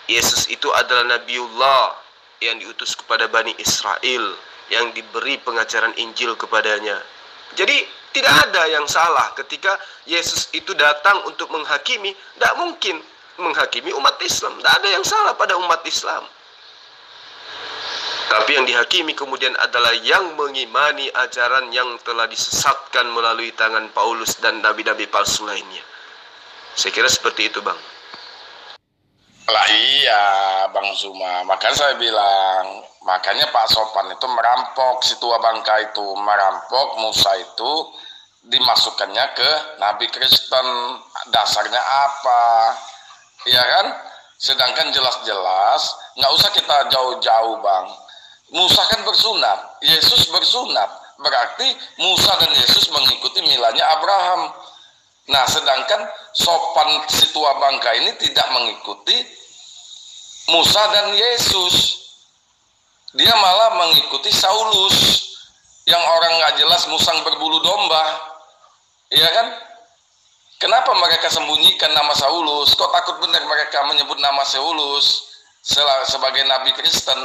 Yesus itu adalah Nabiullah yang diutus kepada Bani Israel, yang diberi pengajaran Injil kepadanya. Jadi tidak ada yang salah ketika Yesus itu datang untuk menghakimi. Tidak mungkin menghakimi umat Islam. Tidak ada yang salah pada umat Islam. Tapi yang dihakimi kemudian adalah yang mengimani ajaran yang telah disesatkan melalui tangan Paulus dan nabi-nabi palsu lainnya. Saya kira seperti itu, Bang. Lah iya, Bang Zuma. Makanya saya bilang, makanya Pak Sopan itu merampok si tua bangka itu, merampok Musa itu dimasukkannya ke Nabi Kristen. Dasarnya apa? Ya kan? Sedangkan jelas-jelas, nggak usah kita jauh-jauh, Bang. Musa kan bersunat, Yesus bersunat. Berarti Musa dan Yesus mengikuti milanya Abraham. Nah, sedangkan Sopan si tua bangka ini tidak mengikuti Musa dan Yesus. Dia malah mengikuti Saulus, yang orang nggak jelas musang berbulu domba. Iya kan? Kenapa mereka sembunyikan nama Saulus? Kok takut benar mereka menyebut nama Saulus sebagai nabi Kristen?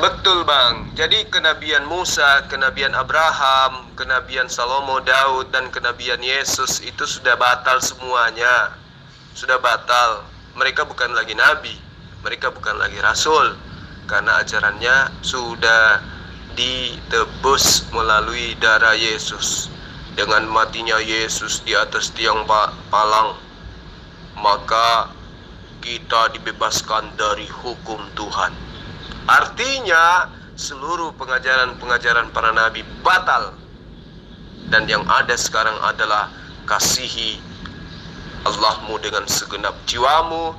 Betul, Bang. Jadi kenabian Musa, kenabian Abraham, kenabian Salomo, Daud, dan kenabian Yesus itu sudah batal semuanya. Sudah batal. Mereka bukan lagi nabi, mereka bukan lagi rasul, karena ajarannya sudah ditebus melalui darah Yesus. Dengan matinya Yesus di atas tiang palang, maka kita dibebaskan dari hukum Tuhan. Artinya seluruh pengajaran-pengajaran para nabi batal. Dan yang ada sekarang adalah kasihi Allahmu dengan segenap jiwamu,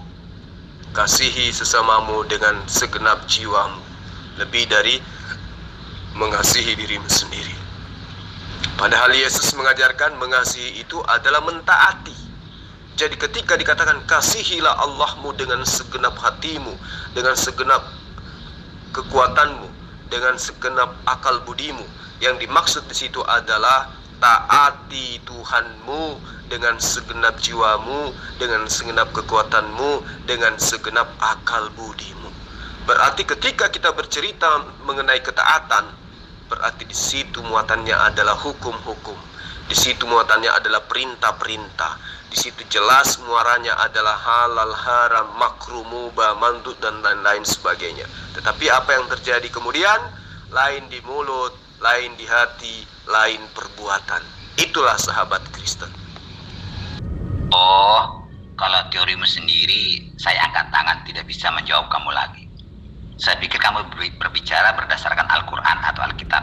kasihi sesamamu dengan segenap jiwamu, lebih dari mengasihi dirimu sendiri. Padahal Yesus mengajarkan mengasihi itu adalah mentaati. Jadi ketika dikatakan kasihilah Allahmu dengan segenap hatimu, dengan segenap kekuatanmu, dengan segenap akal budimu, yang dimaksud di situ adalah taati Tuhanmu dengan segenap jiwamu, dengan segenap kekuatanmu, dengan segenap akal budimu. Berarti ketika kita bercerita mengenai ketaatan, berarti di situ muatannya adalah hukum-hukum, di situ muatannya adalah perintah-perintah, di situ jelas muaranya adalah halal, haram, makruh, mubah, mandut, dan lain-lain sebagainya. Tetapi apa yang terjadi kemudian? Lain di mulut, lain di hati, lain perbuatan. Itulah sahabat Kristen. Oh, kalau teorimu sendiri, saya angkat tangan tidak bisa menjawab kamu lagi. Saya pikir kamu berbicara berdasarkan Al-Quran atau Alkitab.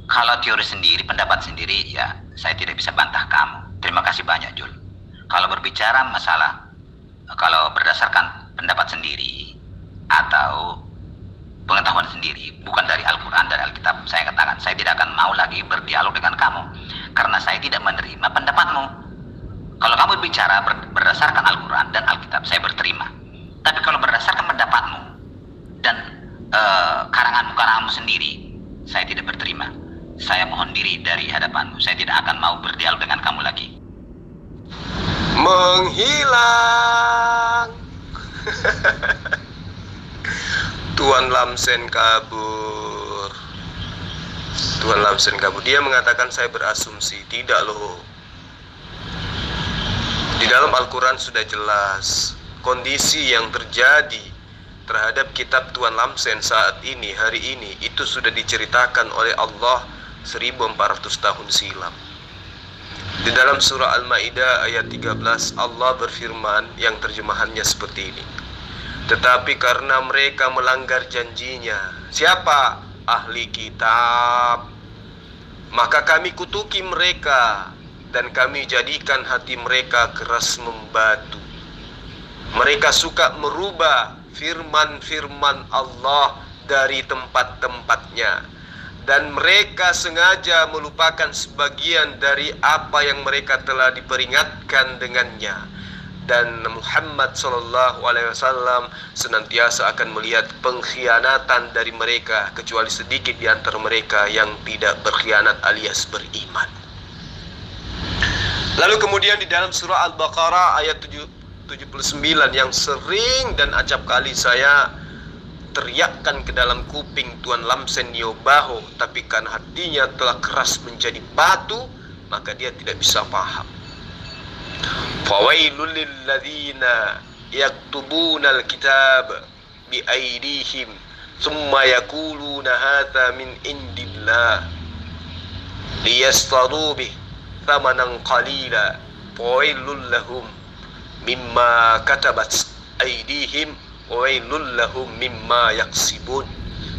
Kalau teori sendiri, pendapat sendiri, ya saya tidak bisa bantah kamu. Terima kasih banyak, Jul. Kalau berbicara masalah, kalau berdasarkan pendapat sendiri atau pengetahuan sendiri, bukan dari Al-Quran, dari Alkitab, saya katakan, saya tidak akan mau lagi berdialog dengan kamu. Karena saya tidak menerima pendapatmu. Kalau kamu bicara berdasarkan Al-Quran dan Alkitab, saya berterima. Tapi kalau berdasarkan pendapatmu dan karanganmu sendiri, saya tidak berterima. Saya mohon diri dari hadapanmu. Saya tidak akan mau berdialog dengan kamu lagi. Menghilang. Tuan Lamsen kabur. Tuan Lamsen kabur. Dia mengatakan saya berasumsi. Tidak loh. Di dalam Al-Quran sudah jelas kondisi yang terjadi terhadap kitab Tuan Lamsen saat ini, hari ini, itu sudah diceritakan oleh Allah 1400 tahun silam. Di dalam surah Al-Maidah ayat 13, Allah berfirman yang terjemahannya seperti ini. Tetapi karena mereka melanggar janjinya, siapa? Ahli kitab, maka kami kutuki mereka dan kami jadikan hati mereka keras membatu. Mereka suka merubah firman-firman Allah dari tempat-tempatnya, dan mereka sengaja melupakan sebagian dari apa yang mereka telah diperingatkan dengannya. Dan Muhammad SAW senantiasa akan melihat pengkhianatan dari mereka, kecuali sedikit di antara mereka yang tidak berkhianat alias beriman. Lalu kemudian di dalam surah Al-Baqarah ayat 79 yang sering dan acap kali saya teriakkan ke dalam kuping Tuan Lamsen Niobaho, tapi kan hatinya telah keras menjadi batu, maka dia tidak bisa paham. Fawailul lilladzina yaktubuna alkitab biaydihim thumma yaquluna hadza min indillah liyastadu bih thamanan qalila fawailul lahum mimma katabat aydihim wailul lahum mimma yaksibun.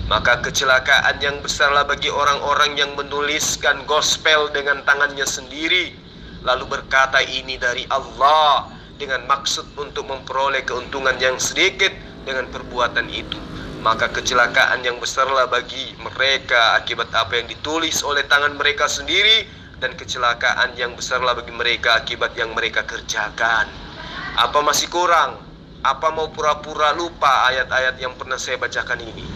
Maka kecelakaan yang besarlah bagi orang-orang yang menuliskan gospel dengan tangannya sendiri, lalu berkata ini dari Allah dengan maksud untuk memperoleh keuntungan yang sedikit dengan perbuatan itu. Maka kecelakaan yang besarlah bagi mereka akibat apa yang ditulis oleh tangan mereka sendiri, dan kecelakaan yang besarlah bagi mereka akibat yang mereka kerjakan. Apa masih kurang? Apa mau pura-pura lupa ayat-ayat yang pernah saya bacakan ini?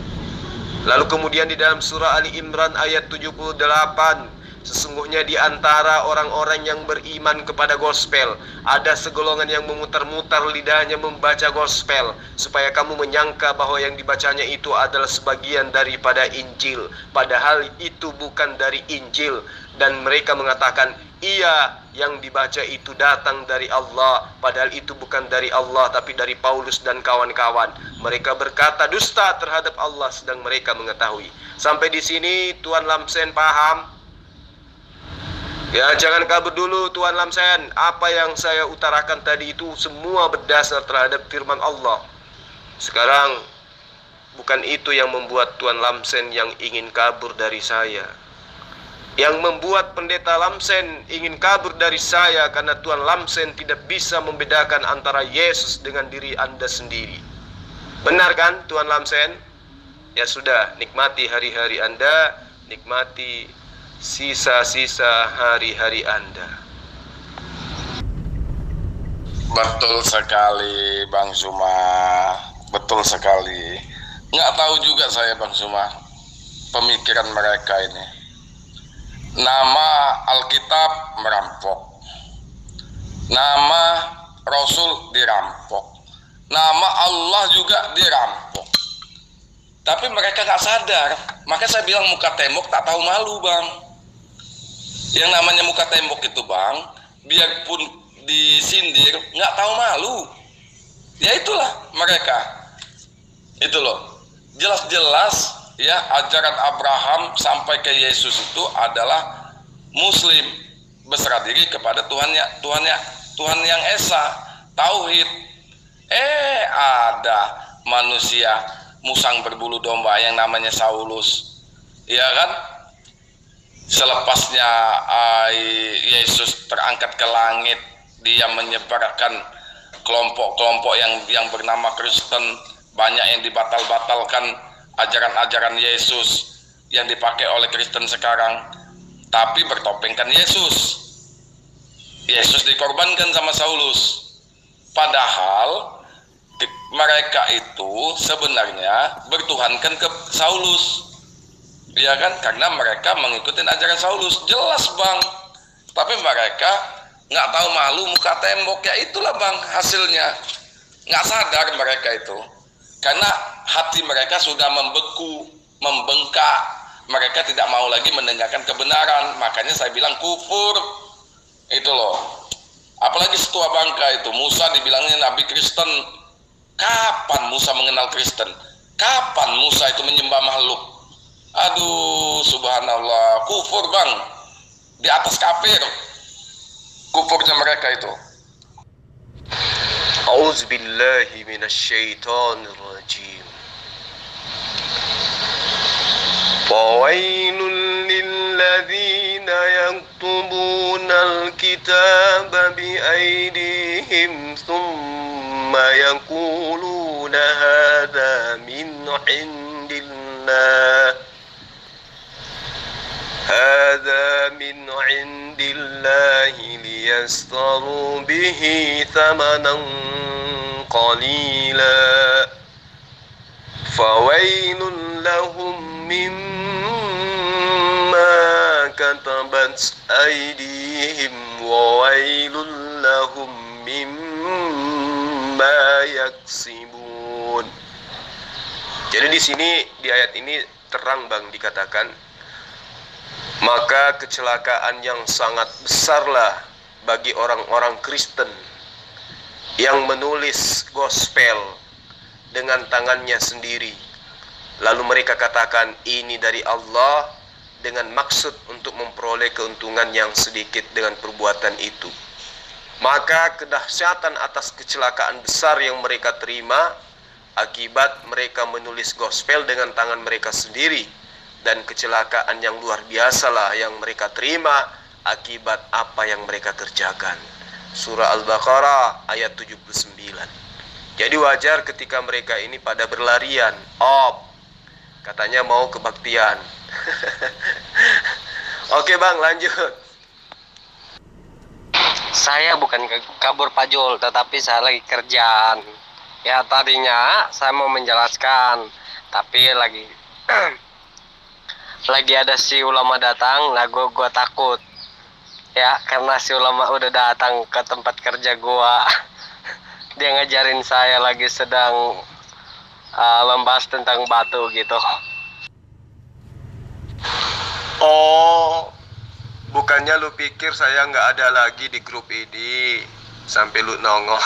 Lalu kemudian di dalam surah Ali Imran ayat 78, sesungguhnya di antara orang-orang yang beriman kepada gospel ada segolongan yang memutar-mutar lidahnya membaca gospel, supaya kamu menyangka bahwa yang dibacanya itu adalah sebagian daripada Injil, padahal itu bukan dari Injil. Dan mereka mengatakan, iya, yang dibaca itu datang dari Allah, padahal itu bukan dari Allah tapi dari Paulus dan kawan-kawan. Mereka berkata dusta terhadap Allah sedang mereka mengetahui. Sampai di sini Tuan Lamsen paham? Ya, jangan kabur dulu Tuan Lamsen. Apa yang saya utarakan tadi itu semua berdasar terhadap firman Allah. Sekarang bukan itu yang membuat Tuan Lamsen yang ingin kabur dari saya. Yang membuat Pendeta Lamsen ingin kabur dari saya karena Tuan Lamsen tidak bisa membedakan antara Yesus dengan diri Anda sendiri. Benar kan Tuan Lamsen? Ya sudah, nikmati hari-hari Anda, nikmati sisa-sisa hari-hari Anda. Betul sekali Bang Suma, betul sekali. Nggak tahu juga saya Bang Suma pemikiran mereka ini. Nama Alkitab merampok, nama Rasul dirampok, nama Allah juga dirampok. Tapi mereka nggak sadar. Maka saya bilang muka tembok tak tahu malu Bang. Yang namanya muka tembok itu Bang, biarpun disindir nggak tahu malu. Ya itulah mereka. Itu loh, jelas-jelas ya, ajaran Abraham sampai ke Yesus itu adalah Muslim, berserah diri kepada Tuhannya Tuhan yang esa, tauhid. Ada manusia musang berbulu domba yang namanya Saulus, ya kan? Selepasnya Yesus terangkat ke langit, dia menyebarkan kelompok-kelompok yang bernama Kristen, banyak yang dibatal-batalkan ajaran-ajaran Yesus yang dipakai oleh Kristen sekarang, tapi bertopengkan Yesus. Yesus dikorbankan sama Saulus. Padahal mereka itu sebenarnya bertuhankan ke Saulus, ya kan? Karena mereka mengikuti ajaran Saulus, jelas bang. Tapi mereka nggak tahu malu muka tembok, ya itulah bang hasilnya. Nggak sadar mereka itu, karena hati mereka sudah membeku, membengkak. Mereka tidak mau lagi mendengarkan kebenaran, makanya saya bilang kufur. Itu loh. Apalagi setua bangka itu, Musa dibilangnya nabi Kristen. Kapan Musa mengenal Kristen? Kapan Musa itu menyembah makhluk? Aduh, subhanallah, kufur bang. Di atas kafir kufurnya mereka itu. A'udzubillahi minasyaitonirrajim. Fawailul lilladzina yaktubunal kitaba biaydihim thumma yaquluna hadza min indillah liyastaru bihi thamanan qalila fawailun lahum mimma katabat aydihim wa wailun lahum mimma yaksibun. Jadi di sini di ayat ini terang bang dikatakan, maka kecelakaan yang sangat besarlah bagi orang-orang Kristen yang menulis gospel dengan tangannya sendiri, lalu mereka katakan ini dari Allah dengan maksud untuk memperoleh keuntungan yang sedikit dengan perbuatan itu. Maka kedahsyatan atas kecelakaan besar yang mereka terima akibat mereka menulis gospel dengan tangan mereka sendiri, dan kecelakaan yang luar biasalah yang mereka terima akibat apa yang mereka kerjakan. Surah Al-Baqarah ayat 79. Jadi wajar ketika mereka ini pada berlarian, katanya mau kebaktian. Oke bang, lanjut. Saya bukan kabur Pak Jul, tetapi saya lagi kerjaan. Ya tadinya saya mau menjelaskan, tapi lagi ada si ulama datang, nah gue takut. Ya karena si ulama udah datang ke tempat kerja gue. Dia ngajarin saya lagi sedang membahas tentang batu gitu. Oh, bukannya lu pikir saya nggak ada lagi di grup ini sampai lu nongol.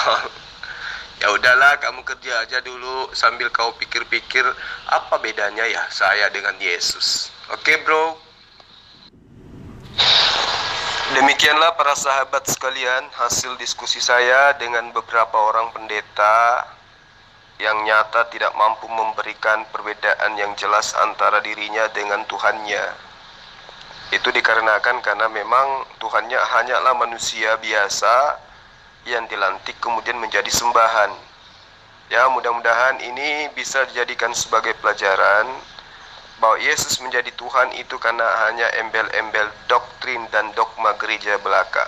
Ya udahlah, kamu kerja aja dulu sambil kau pikir-pikir apa bedanya ya saya dengan Yesus. Oke bro. Demikianlah para sahabat sekalian, hasil diskusi saya dengan beberapa orang pendeta yang nyata tidak mampu memberikan perbedaan yang jelas antara dirinya dengan Tuhannya. Itu dikarenakan karena memang Tuhannya hanyalah manusia biasa yang dilantik kemudian menjadi sembahan. Ya, mudah-mudahan ini bisa dijadikan sebagai pelajaran bahwa Yesus menjadi Tuhan itu karena hanya embel-embel doktrin dan dogma gereja belaka.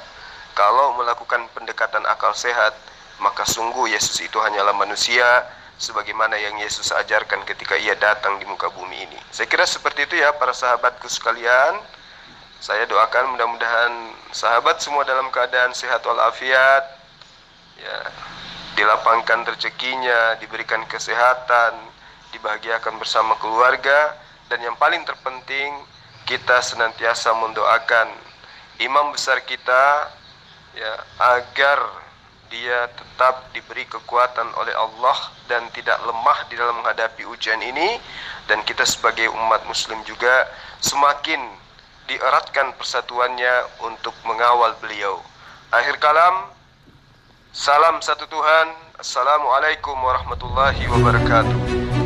Kalau melakukan pendekatan akal sehat, maka sungguh Yesus itu hanyalah manusia sebagaimana yang Yesus ajarkan ketika ia datang di muka bumi ini. Saya kira seperti itu ya para sahabatku sekalian. Saya doakan mudah-mudahan sahabat semua dalam keadaan sehat walafiat, ya, dilapangkan rezekinya, diberikan kesehatan, dibahagiakan bersama keluarga, dan yang paling terpenting kita senantiasa mendoakan imam besar kita, ya, agar dia tetap diberi kekuatan oleh Allah dan tidak lemah di dalam menghadapi ujian ini, dan kita sebagai umat muslim juga semakin dieratkan persatuannya untuk mengawal beliau. Akhir kalam, Salam satu Tuhan. Assalamualaikum warahmatullahi wabarakatuh.